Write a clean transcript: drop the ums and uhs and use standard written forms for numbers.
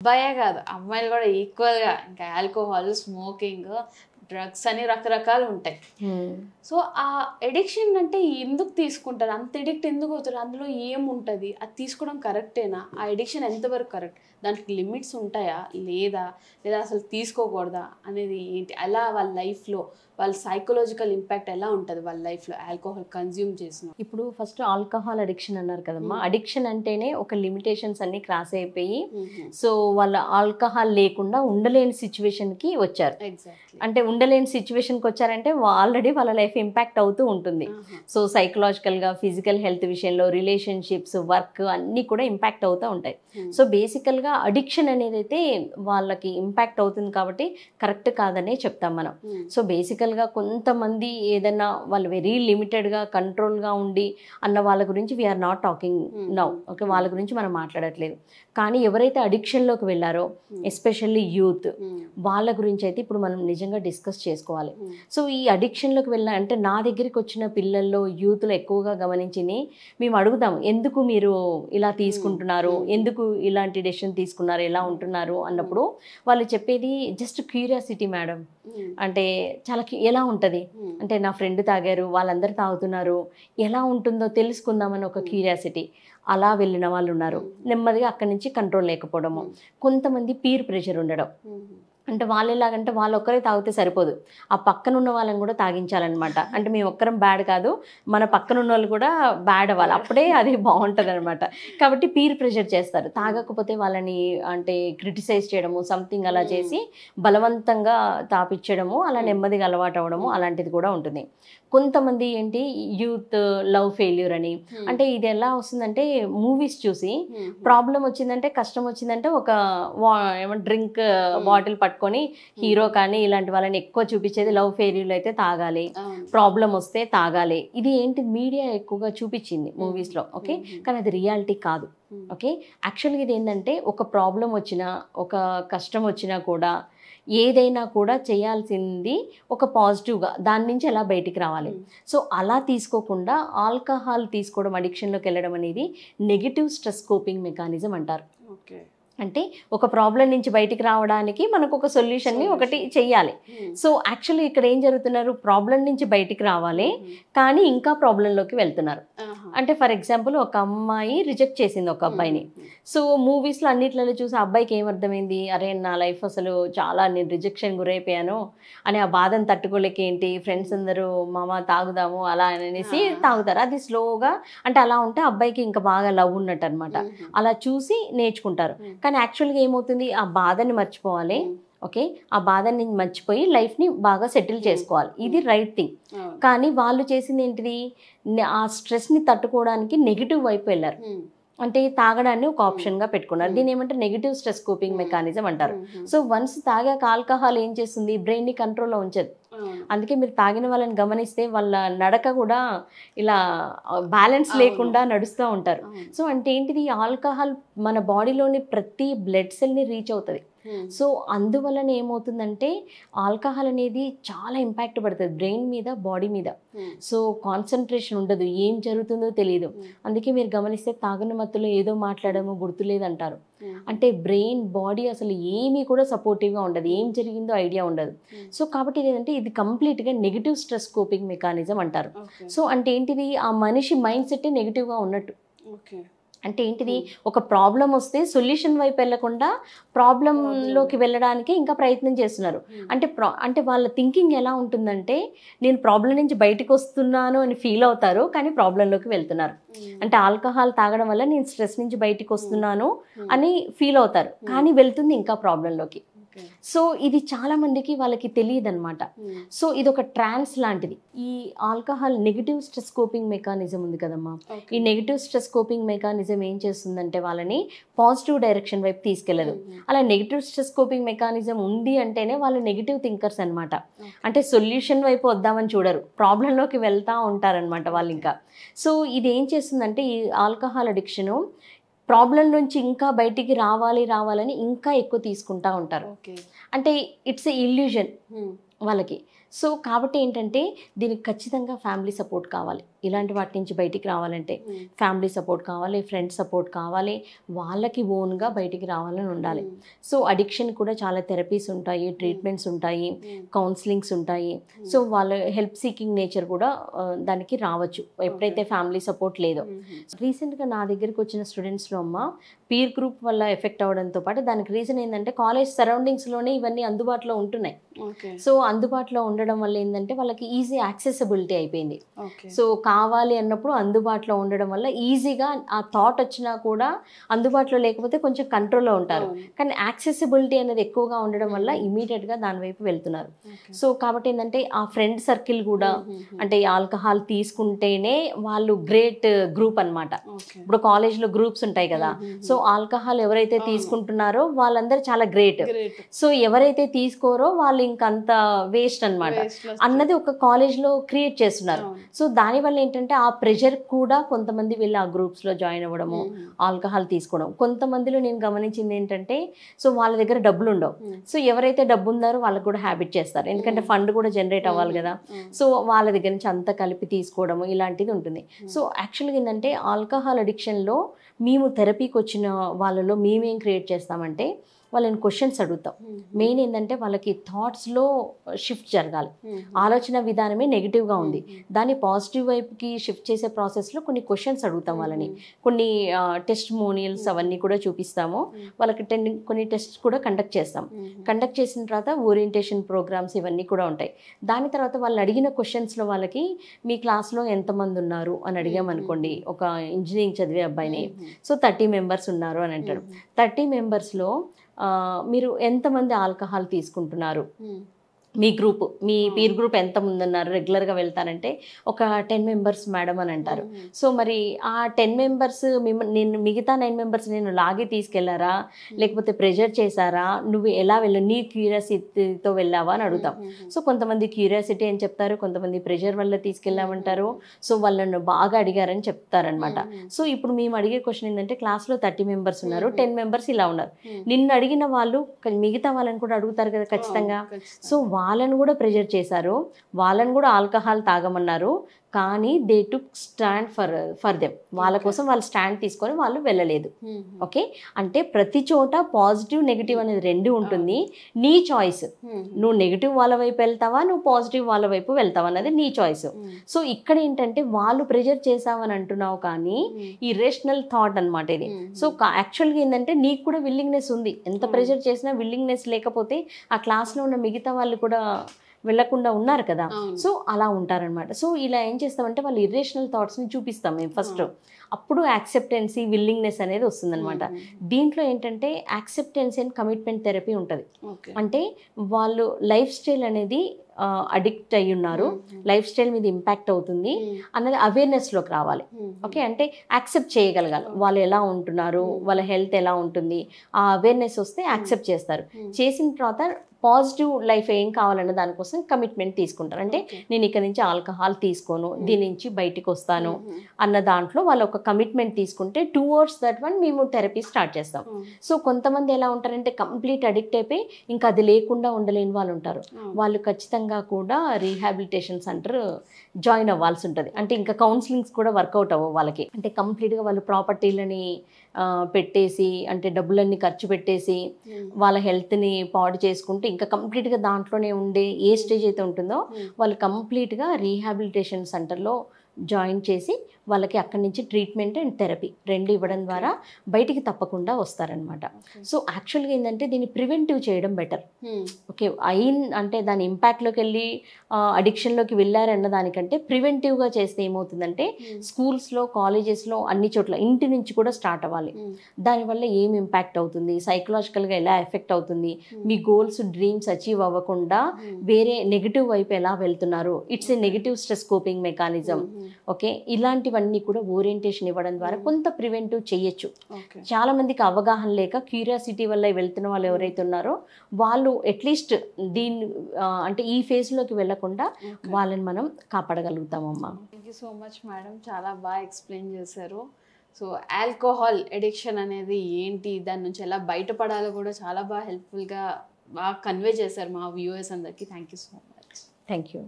అబ్బాయే కాదు, అమ్మాయిలు కూడా ఈక్వల్గా ఇంకా ఆల్కహాల్, స్మోకింగ్, డ్రగ్స్ అని రకరకాలు ఉంటాయి. సో ఆ ఎడిక్షన్ అంటే ఎందుకు తీసుకుంటారు, అంత ఎడిక్ట్ ఎందుకు అవుతారు, అందులో ఏముంటుంది, అది తీసుకోవడం కరెక్టేనా, ఆ ఎడిక్షన్ ఎంతవరకు కరెక్ట్, దానికి లిమిట్స్ ఉంటాయా లేదా, లేదా అసలు తీసుకోకూడదా అనేది ఏంటి, అలా వాళ్ళ లైఫ్లో వాళ్ళ సైకలాజికల్ ఇంపాక్ట్ ఎలా ఉంటుంది వాళ్ళ లైఫ్లో ఆల్కహాల్ కన్జ్యూమ్ చేసిన. ఇప్పుడు ఫస్ట్ ఆల్కహాల్ అడిక్షన్ అన్నారు కదమ్మా. అడిక్షన్ అంటేనే ఒక లిమిటేషన్స్ అన్ని క్రాస్ అయిపోయి సో వాళ్ళ ఆల్కహాల్ లేకుండా ఉండలేని సిచ్యువేషన్కి వచ్చారు. అంటే ఉండలేని సిచ్యువేషన్కి వచ్చారంటే ఆల్రెడీ వాళ్ళ లైఫ్ ఇంపాక్ట్ అవుతూ ఉంటుంది. సో సైకలాజికల్గా, ఫిజికల్ హెల్త్ విషయంలో, రిలేషన్షిప్స్, వర్క్ అన్నీ కూడా ఇంపాక్ట్ అవుతూ ఉంటాయి. సో బేసికల్గా అడిక్షన్ అనేది అయితే వాళ్ళకి ఇంపాక్ట్ అవుతుంది కాబట్టి కరెక్ట్ కాదనే చెప్తాం మనం. సో బేసికల్గా కొంతమంది ఏదైనా వాళ్ళు వెరీ లిమిటెడ్గా కంట్రోల్గా ఉండి అన్న వాళ్ళ గురించి we're not talking now. Okay, వాళ్ళ గురించి మనం మాట్లాడట్లేదు. కానీ ఎవరైతే అడిక్షన్లోకి వెళ్ళారో ఎస్పెషల్లీ యూత్, వాళ్ళ గురించి అయితే ఇప్పుడు మనం నిజంగా డిస్కస్ చేసుకోవాలి. సో ఈ అడిక్షన్లోకి అంటే నా దగ్గరికి వచ్చిన పిల్లల్లో, యూత్లో ఎక్కువగా గమనించింది, మేము అడుగుతాము ఎందుకు మీరు ఇలా తీసుకుంటున్నారు, ఎందుకు ఇలాంటి డెసిషన్ తీసుకున్నారు, ఎలా ఉంటున్నారు అన్నప్పుడు వాళ్ళు చెప్పేది జస్ట్ క్యూరియాసిటీ మేడం. అంటే చాలా ఎలా ఉంటుంది అంటే నా ఫ్రెండ్ తాగారు, వాళ్ళందరూ తాగుతున్నారు, ఎలా ఉంటుందో తెలుసుకుందామని ఒక క్యూరియాసిటీ, అలా వెళ్ళిన వాళ్ళు ఉన్నారు. నెమ్మదిగా అక్కడి నుంచి కంట్రోల్ లేకపోవడము. కొంతమంది పీర్ ప్రెషర్ ఉండడం, అంటే వాళ్ళు ఎలాగంటే వాళ్ళు ఒక్కరే తాగితే సరిపోదు, ఆ పక్కన ఉన్న వాళ్ళని కూడా తాగించాలన్నమాట. అంటే మేము ఒక్కరం బ్యాడ్ కాదు, మన పక్కన ఉన్న వాళ్ళు కూడా బ్యాడ్ అవ్వాలి, అప్పుడే అది బాగుంటుంది అనమాట. కాబట్టి పీర్ ప్రెషర్ చేస్తారు. తాగకపోతే వాళ్ళని అంటే క్రిటిసైజ్ చేయడము, సంథింగ్ అలా చేసి బలవంతంగా తాపించడము, అలా నెమ్మదిగా అలవాటు అవ్వడము, అలాంటిది కూడా ఉంటుంది. కొంతమంది ఏంటి యూత్ లవ్ ఫెయిల్యూర్ అని, అంటే ఇది ఎలా వస్తుందంటే మూవీస్ చూసి ప్రాబ్లం వచ్చిందంటే, కష్టం వచ్చిందంటే ఒక డ్రింక్ బాటిల్ పట్టుకొని హీరో కానీ ఇలాంటి వాళ్ళని ఎక్కువ చూపించేది లవ్ ఫెయిల్యూర్ అయితే తాగాలి, ప్రాబ్లం వస్తే తాగాలి. ఇది ఏంటి మీడియా ఎక్కువగా చూపించింది మూవీస్లో. ఓకే, కానీ అది రియాలిటీ కాదు. ఓకే, యాక్చువల్గా ఇది ఏంటంటే ఒక ప్రాబ్లం వచ్చినా, ఒక కష్టం వచ్చినా కూడా ఏదైనా కూడా చేయాల్సింది ఒక పాజిటివ్గా, దాని నుంచి ఎలా బయటికి రావాలి. సో అలా తీసుకోకుండా ఆల్కహాల్ తీసుకోవడం, అడిక్షన్లోకి వెళ్ళడం అనేది నెగిటివ్ స్ట్రెస్ కోపింగ్ మెకానిజం అంటారు. అంటే ఒక ప్రాబ్లం నుంచి బయటికి రావడానికి మనకు ఒక సొల్యూషన్ని ఒకటి చెయ్యాలి. సో యాక్చువల్లీ ఇక్కడ ఏం జరుగుతున్నారు, ప్రాబ్లం నుంచి బయటికి రావాలి కానీ ఇంకా ప్రాబ్లంలోకి వెళ్తున్నారు. అంటే ఫర్ ఎగ్జాంపుల్ ఒక అమ్మాయి రిజెక్ట్ చేసింది ఒక అబ్బాయిని. సో మూవీస్లో అన్నిట్లలో చూసి ఆ అబ్బాయికి ఏమర్థమైంది, అరే నా లైఫ్ అసలు చాలా నేను రిజెక్షన్ గురైపోయాను అని ఆ బాధను తట్టుకోలేక ఏంటి ఫ్రెండ్స్ అందరూ మామ తాగుదాము అలా అనేసి తాగుతారు. అది స్లోగా అంటే అలా ఉంటే అబ్బాయికి ఇంకా బాగా లవ్ ఉన్నట్టు అనమాట. అలా చూసి నేర్చుకుంటారు. కానీ యాక్చువల్గా ఏమవుతుంది, ఆ బాధని మర్చిపోవాలి. ఓకే, ఆ బాధని మర్చిపోయి లైఫ్ని బాగా సెటిల్ చేసుకోవాలి, ఇది రైట్ థింగ్. కానీ వాళ్ళు చేసింది ఏంటిది, ఆ స్ట్రెస్ని తట్టుకోవడానికి నెగిటివ్ వైపు వెళ్ళారు. అంటే తాగడాన్ని ఒక ఆప్షన్గా పెట్టుకున్నారు. దీని ఏమంటే నెగిటివ్ స్ట్రెస్ కోపింగ్ మెకానిజం అంటారు. సో వన్స్ తాగాక ఆల్కహాల్ ఏం చేస్తుంది, బ్రెయిన్ని కంట్రోల్లో ఉంచదు. అందుకే మీరు తాగిన వాళ్ళని గమనిస్తే వాళ్ళ నడక కూడా ఇలా బ్యాలెన్స్ లేకుండా నడుస్తూ ఉంటారు. సో అంటే ఏంటిది, ఆల్కహాల్ మన బాడీలోని ప్రతి బ్లడ్ సెల్ని రీచ్ అవుతుంది. సో అందువలన ఏమవుతుందంటే ఆల్కహాల్ అనేది చాలా ఇంపాక్ట్ పడుతుంది బ్రెయిన్ మీద, బాడీ మీద. సో కాన్సన్ట్రేషన్ ఉండదు, ఏం జరుగుతుందో తెలియదు. అందుకే మీరు గమనిస్తే తాగిన మత్తులో ఏదో మాట్లాడము గుర్తులేదంటారు. అంటే బ్రెయిన్, బాడీ అసలు ఏమీ కూడా సపోర్టివ్గా ఉండదు, ఏం జరిగిందో ఐడియా ఉండదు. సో కాబట్టి ఏంటంటే ఇది కంప్లీట్గా నెగిటివ్ స్ట్రెస్ కోపింగ్ మెకానిజం అంటారు. సో అంటే ఏంటిది, ఆ మనిషి మైండ్ సెట్ నెగిటివ్గా ఉన్నట్టు. అంటే ఏంటిది, ఒక ప్రాబ్లం వస్తే సొల్యూషన్ వైపు వెళ్ళకుండా ప్రాబ్లంలోకి వెళ్ళడానికి ఇంకా ప్రయత్నం చేస్తున్నారు. అంటే వాళ్ళ థింకింగ్ ఎలా ఉంటుందంటే, నేను ప్రాబ్లం నుంచి బయటకు వస్తున్నాను అని ఫీల్ అవుతారు కానీ ప్రాబ్లంలోకి వెళ్తున్నారు. అంటే ఆల్కహాల్ తాగడం వల్ల నేను స్ట్రెస్ నుంచి బయటకు వస్తున్నాను అని ఫీల్ అవుతారు కానీ వెళ్తుంది ఇంకా ప్రాబ్లంలోకి. సో ఇది చాలా మందికి వాళ్ళకి తెలియదు అనమాట. సో ఇది ఒక ట్రాన్స్ లాంటిది. ఈ alcohol negative stress coping mechanism ఉంది కదమ్మా, ఈ నెగిటివ్ స్ట్రెస్ కోపింగ్ మెకానిజం ఏం చేస్తుందంటే వాళ్ళని పాజిటివ్ డైరెక్షన్ వైపు తీసుకెళ్ళదు. అలా నెగిటివ్ స్ట్రెస్ కోపింగ్ మెకానిజం ఉంది అంటేనే వాళ్ళు నెగిటివ్ థింకర్స్ అనమాట. అంటే సొల్యూషన్ వైపు వద్దామని చూడరు, ప్రాబ్లంలోకి వెళ్తూ ఉంటారనమాట వాళ్ళు ఇంకా. సో ఇది ఏం చేస్తుందంటే ఈ ఆల్కహాల్ అడిక్షను ప్రాబ్లం నుంచి ఇంకా బయటికి రావాలని ఇంకా ఎక్కువ తీసుకుంటూ ఉంటారు. అంటే ఇట్స్ ఏ ఇల్యూజన్ వాళ్ళకి. సో కాబట్టి ఏంటంటే దీనికి ఖచ్చితంగా ఫ్యామిలీ సపోర్ట్ కావాలి. ఇలాంటి వాటి నుంచి బయటికి రావాలంటే ఫ్యామిలీ సపోర్ట్ కావాలి, ఫ్రెండ్స్ సపోర్ట్ కావాలి, వాళ్ళకి ఓన్గా బయటికి రావాలని ఉండాలి. సో అడిక్షన్ కూడా చాలా థెరపీస్ ఉంటాయి, ట్రీట్మెంట్స్ ఉంటాయి, కౌన్సిలింగ్స్ ఉంటాయి. సో వాళ్ళ హెల్ప్ సీకింగ్ నేచర్ కూడా దానికి రావచ్చు ఎప్పుడైతే ఫ్యామిలీ సపోర్ట్ లేదో. రీసెంట్గా నా దగ్గరికి వచ్చిన స్టూడెంట్స్లో అమ్మ పీర్ గ్రూప్ వల్ల ఎఫెక్ట్ అవ్వడంతో పాటు దానికి రీజన్ ఏంటంటే కాలేజ్ సరౌండింగ్స్లోనే ఇవన్నీ అందుబాటులో ఉంటున్నాయి. సో అందుబాటులో ఉండడం వల్ల ఏంటంటే వాళ్ళకి ఈజీ యాక్సెసిబిలిటీ అయిపోయింది. సో కావాలి అన్నప్పుడు అందుబాటులో ఉండడం వల్ల ఈజీగా ఆ థాట్ వచ్చినా కూడా అందుబాటులో లేకపోతే కొంచెం కంట్రోల్లో ఉంటారు. కానీ యాక్సెసిబిలిటీ అనేది ఎక్కువగా ఉండడం వల్ల ఇమీడియట్గా దాని వైపు వెళ్తున్నారు. సో కాబట్టి ఏంటంటే ఆ ఫ్రెండ్ సర్కిల్ కూడా అంటే ఆల్కహాల్ తీసుకుంటేనే వాళ్ళు గ్రేట్ గ్రూప్ అనమాట. ఇప్పుడు కాలేజ్లో గ్రూప్స్ ఉంటాయి కదా, సో ఆల్కహాల్ ఎవరైతే తీసుకుంటున్నారో వాళ్ళందరూ చాలా గ్రేట్. సో ఎవరైతే తీసుకోరో వాళ్ళు ఇంకంత వేస్ట్ అనమాట అన్నది ఒక కాలేజ్లో క్రియేట్ చేస్తున్నారు. సో దానివల్ల ఏంటంటే ఆ ప్రెషర్ కూడా కొంతమంది వెళ్ళి ఆ గ్రూప్స్లో జాయిన్ అవ్వడము, ఆల్కహాల్ తీసుకోవడం. కొంతమందిలో నేను గమనించింది ఏంటంటే సో వాళ్ళ దగ్గర డబ్బులు ఉండవు. సో ఎవరైతే డబ్బు ఉన్నారో వాళ్ళకు కూడా హ్యాబిట్ చేస్తారు, ఎందుకంటే ఫండ్ కూడా జనరేట్ అవ్వాలి కదా. సో వాళ్ళ దగ్గర నుంచి అంతా కలిపి తీసుకోవడము ఇలాంటిది ఉంటుంది. సో యాక్చువల్గా ఏంటంటే ఆల్కహాల్ అడిక్షన్లో మేము థెరపీకి వచ్చిన వాళ్ళలో మేమేం క్రియేట్ చేస్తామంటే వాళ్ళని క్వశ్చన్స్ అడుగుతాం. మెయిన్ ఏంటంటే వాళ్ళకి థాట్స్లో షిఫ్ట్ జరగాలి. ఆలోచన విధానమే నెగిటివ్గా ఉంది, దాన్ని పాజిటివ్ వైపుకి షిఫ్ట్ చేసే ప్రాసెస్లో కొన్ని క్వశ్చన్స్ అడుగుతాం వాళ్ళని. కొన్ని టెస్ట్ మోనియల్స్ అవన్నీ కూడా చూపిస్తాము వాళ్ళకి. కొన్ని టెస్ట్ కూడా కండక్ట్ చేస్తాం. కండక్ట్ చేసిన తర్వాత ఓరియంటేషన్ ప్రోగ్రామ్స్ ఇవన్నీ కూడా ఉంటాయి. దాని తర్వాత వాళ్ళు అడిగిన క్వశ్చన్స్లో వాళ్ళకి మీ క్లాస్లో ఎంతమంది ఉన్నారు అని అడిగామనుకోండి, ఒక ఇంజనీరింగ్ చదివే అబ్బాయిని, సో 30 మెంబర్స్ ఉన్నారు అని అంటాడు. 30 మెంబర్స్లో మీరు ఎంతమంది ఆల్కహాల్ తీసుకుంటున్నారు, మీ గ్రూప్ మీ పీర్ గ్రూప్ ఎంతమంది ఉన్నారు, రెగ్యులర్గా వెళ్తారంటే ఒక 10 మెంబర్స్ మేడం అని అంటారు. సో మరి ఆ 10 మెంబర్స్ నేను మిగతా 9 మెంబర్స్ నేను లాగి తీసుకెళ్లారా లేకపోతే ప్రెజర్ చేశారా, నువ్వు ఎలా వెళ్ళావు, నీ క్యూరియాసిటీతో వెళ్ళావా అని అడుగుతాం. సో కొంతమంది క్యూరియాసిటీ అని చెప్తారు, కొంతమంది ప్రెజర్ వల్ల తీసుకెళ్ళామంటారు. సో వాళ్ళను బాగా అడిగారని చెప్తారనమాట. సో ఇప్పుడు మేము అడిగే క్వశ్చన్ ఏంటంటే క్లాస్లో 30 మెంబర్స్ ఉన్నారు, 10 మెంబర్స్ ఇలా ఉన్నారు, నిన్ను అడిగిన వాళ్ళు మిగతా వాళ్ళని కూడా అడుగుతారు కదా ఖచ్చితంగా. సో వాళ్ళను కూడా ప్రెజర్ చేశారు, వాళ్ళను కూడా ఆల్కహాల్ తాగమన్నారు, కానీ they took stand for them. వాళ్ళ కోసం వాళ్ళు స్టాండ్ తీసుకొని వాళ్ళు వెళ్ళలేదు. ఓకే, అంటే ప్రతి చోట పాజిటివ్ నెగిటివ్ అనేది రెండు ఉంటుంది. నీ చాయిస్, నువ్వు నెగిటివ్ వాళ్ళ వైపు వెళ్తావా, నువ్వు పాజిటివ్ వాళ్ళ వైపు వెళ్తావా అన్నది నీ చాయిస్. సో ఇక్కడ ఏంటంటే వాళ్ళు ప్రెజర్ చేసావని అంటున్నావు, కానీ ఇర్రేషనల్ థాట్ అనమాట ఇది. సో యాక్చువల్గా ఏంటంటే నీకు కూడా విల్లింగ్నెస్ ఉంది, ఎంత ప్రెజర్ చేసినా విల్లింగ్నెస్ లేకపోతే ఆ క్లాస్లో ఉన్న మిగతా వాళ్ళు కూడా వెళ్ళకుండా ఉన్నారు కదా. సో అలా ఉంటారనమాట. సో ఇలా ఏం చేస్తామంటే వాళ్ళు ఇర్రేషనల్ థాట్స్ని చూపిస్తాం మేము ఫస్ట్, అప్పుడు యాక్సెప్టెన్సీ విల్లింగ్నెస్ అనేది వస్తుందన్నమాట. దీంట్లో ఏంటంటే యాక్సెప్టెన్సీ అండ్ కమిట్మెంట్ థెరపీ ఉంటుంది. అంటే వాళ్ళు లైఫ్ స్టైల్ అనేది అడిక్ట్ అయి ఉన్నారు, లైఫ్ స్టైల్ మీద ఇంపాక్ట్ అవుతుంది అన్నది అవేర్నెస్లోకి రావాలి. ఓకే, అంటే యాక్సెప్ట్ చేయగలగాలి వాళ్ళు ఎలా ఉంటున్నారు, వాళ్ళ హెల్త్ ఎలా ఉంటుంది, ఆ అవేర్నెస్ వస్తే యాక్సెప్ట్ చేస్తారు. చేసిన తర్వాత పాజిటివ్ లైఫ్ ఏం కావాలన్న దానికోసం కమిట్మెంట్ తీసుకుంటారు. అంటే నేను ఇక్కడ నుంచి ఆల్కహాల్ తీసుకోను, దీని నుంచి బయటికి వస్తాను అన్న దాంట్లో వాళ్ళు ఒక కమిట్మెంట్ తీసుకుంటే టువర్డ్స్ దట్ వన్ మేము థెరపీ స్టార్ట్ చేస్తాం. సో కొంతమంది ఎలా ఉంటారంటే కంప్లీట్ అడిక్ట్ అయిపోయి ఇంకా అది లేకుండా ఉండలేని వాళ్ళు ఉంటారు. వాళ్ళు ఖచ్చితంగా కూడా రీహాబిలిటేషన్ సెంటర్ జాయిన్ అవ్వాల్సి ఉంటుంది. అంటే ఇంకా కౌన్సిలింగ్స్ కూడా వర్కౌట్ అవ్వవు వాళ్ళకి. అంటే కంప్లీట్గా వాళ్ళు ప్రాపర్టీలని పెట్టేసి, అంటే డబ్బులన్నీ ఖర్చు పెట్టేసి వాళ్ళ హెల్త్ని పాడు చేసుకుంటూ ఇంకా కంప్లీట్గా దాంట్లోనే ఉండే ఏ స్టేజ్ అయితే ఉంటుందో వాళ్ళు కంప్లీట్గా రీహాబిలిటేషన్ సెంటర్లో జాయిన్ చేసి వాళ్ళకి అక్కడి నుంచి ట్రీట్మెంట్ అండ్ థెరపీ రెండు ఇవ్వడం ద్వారా బయటికి తప్పకుండా వస్తారనమాట. సో యాక్చువల్గా ఏంటంటే దీన్ని ప్రివెంటివ్ చేయడం బెటర్. ఓకే, అంటే దాని ఇంపాక్ట్లోకి వెళ్ళి అడిక్షన్లోకి వెళ్ళారన్న దానికంటే ప్రివెంటివ్గా చేస్తే ఏమవుతుందంటే స్కూల్స్లో, కాలేజెస్లో, అన్ని చోట్ల ఇంటి నుంచి కూడా స్టార్ట్ అవ్వాలి. దానివల్ల ఏం ఇంపాక్ట్ అవుతుంది, సైకలాజికల్గా ఎలా ఎఫెక్ట్ అవుతుంది, మీ గోల్స్, డ్రీమ్స్ అచీవ్ అవ్వకుండా వేరే నెగిటివ్ వైపు ఎలా వెళ్తున్నారు, it's a negative stress coping mechanism. Okay, ఇలాంటివన్నీ కూడా ఓరియంటేషన్ ఇవ్వడం ద్వారా కొంత ప్రివెంటివ్ చేయొచ్చు. చాలా మందికి అవగాహన లేక క్యూరియాసిటీ వల్ల వెళ్తున్న వాళ్ళు ఎవరైతే ఉన్నారో వాళ్ళు అట్లీస్ట్ దీన్ని అంటే ఈ ఫేజ్లోకి వెళ్ళకుండా వాళ్ళని మనం కాపాడగలుగుతామమ్మా. Thank you so much madam, చాలా బాగా ఎక్స్ప్లెయిన్ చేశారు. సో ఆల్కహాల్ ఎడిక్షన్ అనేది ఏంటి, దాని నుంచి ఎలా బయటపడాలో కూడా చాలా బాగా హెల్ప్ఫుల్గా బాగా కన్వే చేశారు మా వ్యూవర్స్ అందరికీ. Thank you so much. Thank you.